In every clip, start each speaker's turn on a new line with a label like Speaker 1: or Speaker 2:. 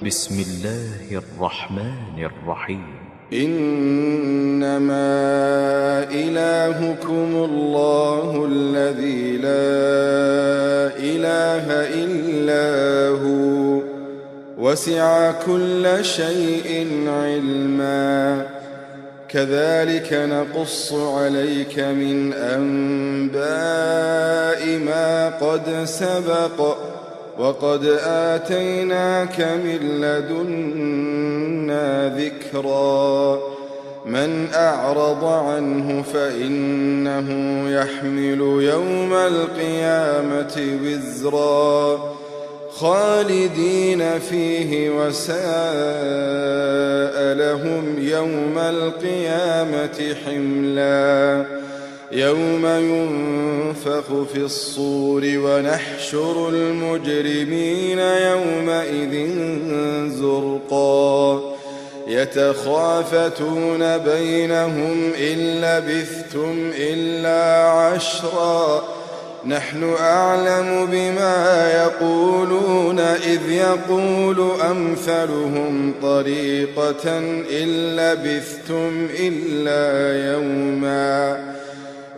Speaker 1: بسم الله الرحمن الرحيم.
Speaker 2: إنما إلهكم الله الذي لا إله إلا هو وسع كل شيء علما كذلك نقص عليك من أنباء ما قد سبق وقد آتيناك من لدنا ذكرا من أعرض عنه فإنه يحمل يوم القيامة وزرا خالدين فيه وساء لهم يوم القيامة حملا يوم ينفخ في الصور ونحشر المجرمين يومئذ زرقا يتخافتون بينهم إن لبثتم إلا عشرا نحن أعلم بما يقولون إذ يقول أمثلهم طريقة إن لبثتم إلا يوما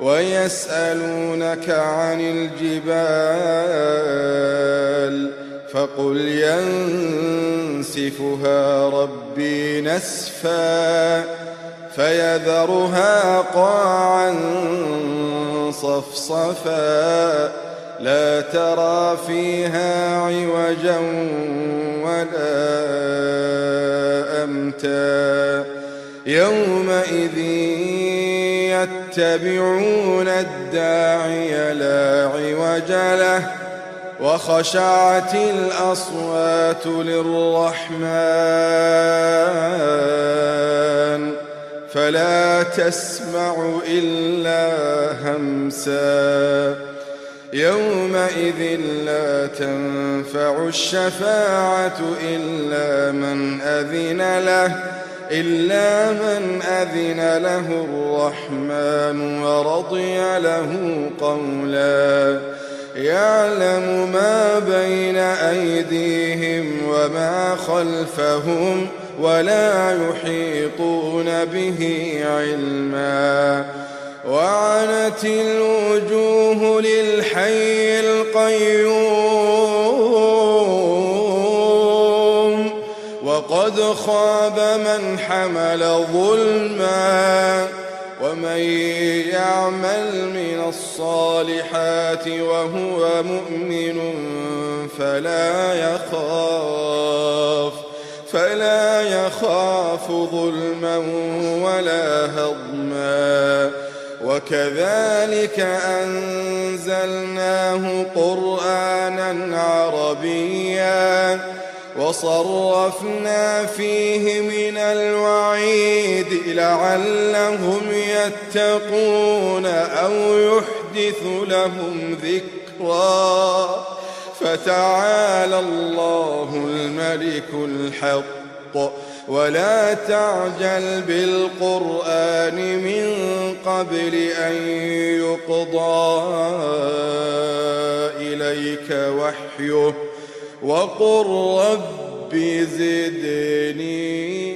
Speaker 2: ويسألونك عن الجبال فقل ينسفها ربي نسفا فيذرها قاعا صفصفا لا ترى فيها عوجا ولا أمتا يومئذ يتبعون الداعي لا عوج له وخشعت الأصوات للرحمن فلا تسمع إلا همسا يومئذ لا تنفع الشفاعة إلا من أذن له الرحمن ورضي له قولا يعلم ما بين أيديهم وما خلفهم ولا يحيطون به علما وعنت الوجوه للحي القيوم وقد خاب من حمل ظلما ومن يعمل من الصالحات وهو مؤمن فلا يخاف ظلما ولا هضما وكذلك أنزلناه قرآنا عربيا وصرفنا فيه من الوعيد لعلهم يتقون أو يحدث لهم ذكرا فتعالى الله الملك الحق ولا تعجل بالقرآن من قبل أن يقضى إليك وحيه وقل رب زدني